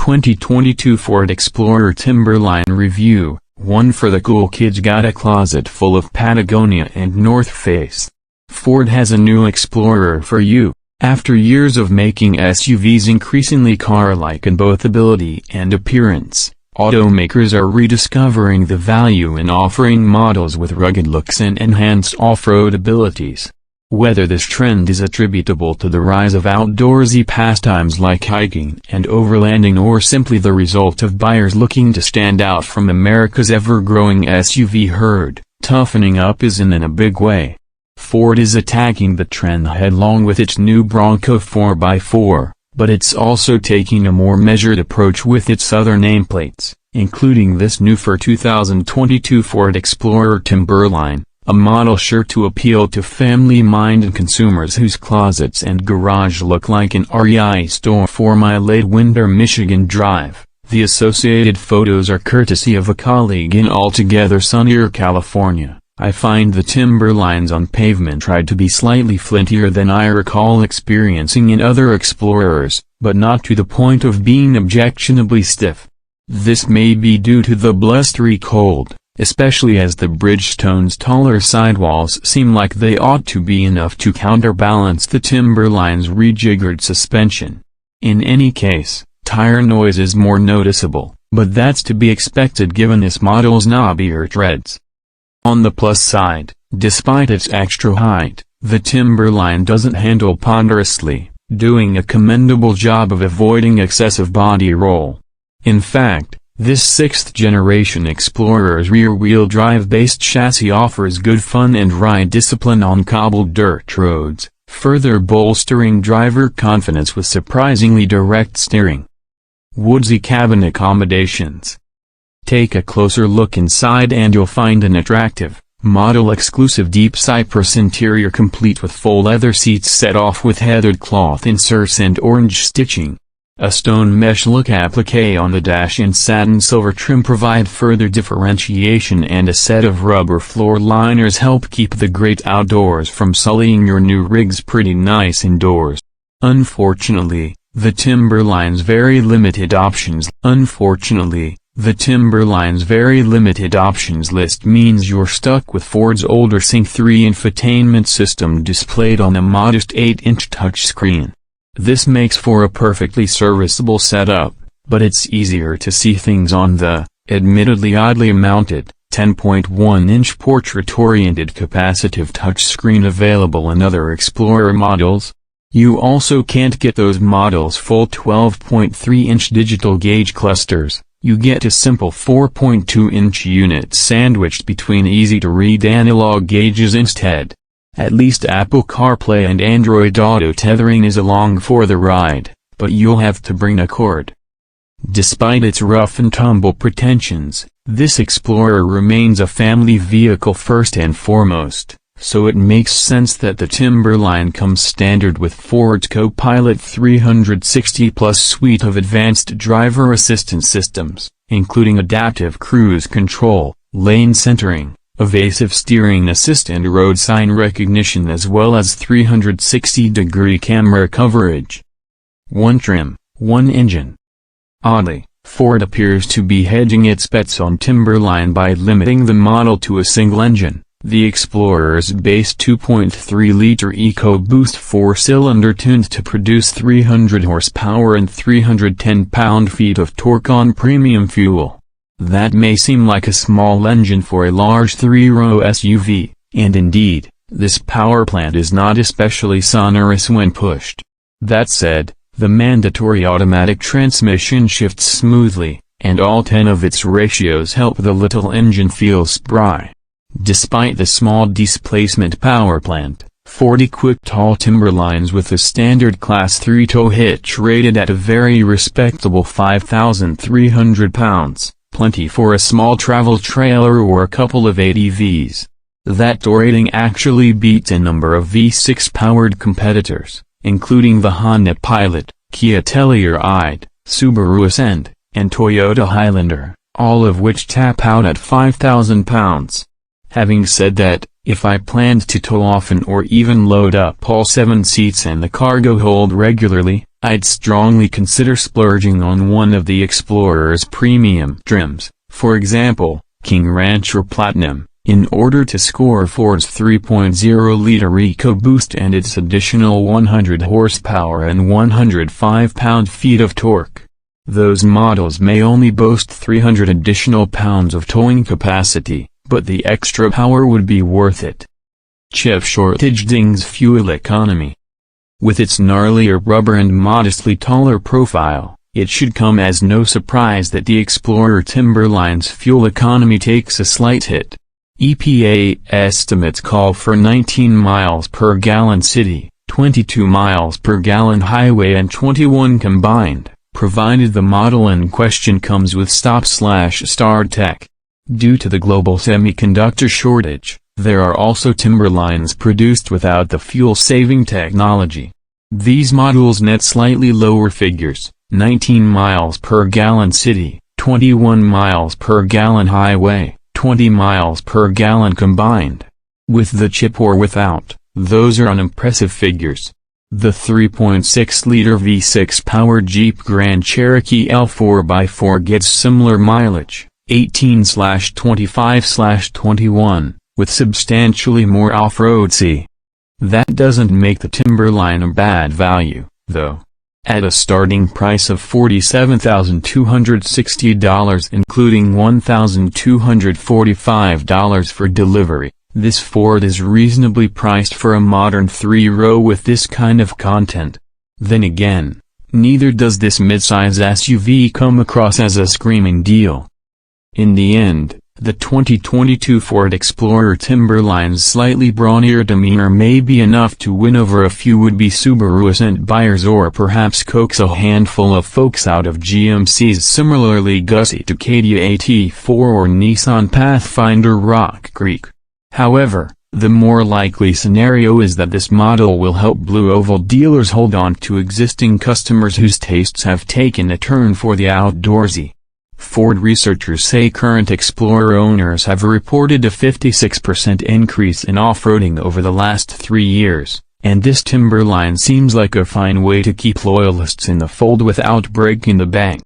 2022 Ford Explorer Timberline Review. One for the cool kids, got a closet full of Patagonia and North Face. Ford has a new Explorer for you. After years of making SUVs increasingly car-like in both ability and appearance, automakers are rediscovering the value in offering models with rugged looks and enhanced off-road abilities. Whether this trend is attributable to the rise of outdoorsy pastimes like hiking and overlanding, or simply the result of buyers looking to stand out from America's ever-growing SUV herd, toughening up is in a big way. Ford is attacking the trend headlong with its new Bronco 4x4, but it's also taking a more measured approach with its other nameplates, including this new for 2022 Ford Explorer Timberline, a model sure to appeal to family-minded consumers whose closets and garage look like an REI store. 4 late winter Michigan drive. The associated photos are courtesy of a colleague in altogether sunnier California. I find the Timberlines on pavement tried to be slightly flintier than I recall experiencing in other Explorers, but not to the point of being objectionably stiff. This may be due to the blustery cold, especially as the Bridgestone's taller sidewalls seem like they ought to be enough to counterbalance the Timberline's rejiggered suspension. In any case, tire noise is more noticeable, but that's to be expected given this model's knobbier treads. On the plus side, despite its extra height, the Timberline doesn't handle ponderously, doing a commendable job of avoiding excessive body roll. In fact, this 6th-generation Explorer's rear-wheel drive-based chassis offers good fun and ride discipline on cobbled dirt roads, further bolstering driver confidence with surprisingly direct steering. Woodsy cabin accommodations. Take a closer look inside and you'll find an attractive, model-exclusive deep cypress interior complete with full leather seats set off with heathered cloth inserts and orange stitching. A stone mesh look applique on the dash and satin silver trim provide further differentiation, and a set of rubber floor liners help keep the great outdoors from sullying your new rig's pretty nice indoors. Unfortunately, the Timberline's very limited options list means you're stuck with Ford's older Sync 3 infotainment system displayed on a modest 8-inch touchscreen. This makes for a perfectly serviceable setup, but it's easier to see things on the, admittedly oddly mounted, 10.1-inch portrait-oriented capacitive touchscreen available in other Explorer models. You also can't get those models' full 12.3-inch digital gauge clusters. You get a simple 4.2-inch unit sandwiched between easy-to-read analog gauges instead. At least Apple CarPlay and Android Auto tethering is along for the ride, but you'll have to bring a cord. Despite its rough-and-tumble pretensions, this Explorer remains a family vehicle first and foremost, so it makes sense that the Timberline comes standard with Ford's Copilot 360+ suite of advanced driver assistance systems, including adaptive cruise control, lane centering, evasive steering assist and road sign recognition, as well as 360-degree camera coverage. One trim, one engine. Oddly, Ford appears to be hedging its bets on Timberline by limiting the model to a single engine. The Explorer's base 2.3-liter EcoBoost 4-cylinder tuned to produce 300 horsepower and 310 pound-feet of torque on premium fuel. That may seem like a small engine for a large 3-row SUV, and indeed, this power plant is not especially sonorous when pushed. That said, the mandatory automatic transmission shifts smoothly, and all 10 of its ratios help the little engine feel spry. Despite the small displacement power plant, Ford equipped tall Timberlines with a standard Class 3 tow hitch rated at a very respectable 5,300 pounds. Plenty for a small travel trailer or a couple of ATVs. That tow rating actually beats a number of V6-powered competitors, including the Honda Pilot, Kia Telluride, Subaru Ascend, and Toyota Highlander, all of which tap out at 5,000 pounds. Having said that, If I planned to tow often or even load up all 7 seats and the cargo hold regularly, I'd strongly consider splurging on one of the Explorer's premium trims, for example, King Ranch or Platinum, in order to score Ford's 3.0-liter EcoBoost and its additional 100 horsepower and 105 pound-feet of torque. Those models may only boast 300 additional pounds of towing capacity, but the extra power would be worth it. Chip shortage dings fuel economy. With its gnarlier rubber and modestly taller profile, it should come as no surprise that the Explorer Timberline's fuel economy takes a slight hit. EPA estimates call for 19 miles per gallon city, 22 miles per gallon highway and 21 combined, provided the model in question comes with stop/start tech. Due to the global semiconductor shortage, there are also Timberlines produced without the fuel-saving technology. These models net slightly lower figures, 19 miles per gallon city, 21 miles per gallon highway, 20 miles per gallon combined. With the chip or without, those are unimpressive figures. The 3.6-liter V6-powered Jeep Grand Cherokee L4x4 gets similar mileage, 18/25/21, with substantially more off-road. That doesn't make the Timberline a bad value, though. At a starting price of $47,260 including $1,245 for delivery, this Ford is reasonably priced for a modern 3-row with this kind of content. Then again, neither does this midsize SUV come across as a screaming deal. In the end, the 2022 Ford Explorer Timberline's slightly brawnier demeanor may be enough to win over a few would-be Subaru-ascent buyers or perhaps coax a handful of folks out of GMC's similarly gutsy Acadia AT4 or Nissan Pathfinder Rock Creek. However, the more likely scenario is that this model will help Blue Oval dealers hold on to existing customers whose tastes have taken a turn for the outdoorsy. Ford researchers say current Explorer owners have reported a 56% increase in off-roading over the last 3 years, and this Timberline seems like a fine way to keep loyalists in the fold without breaking the bank.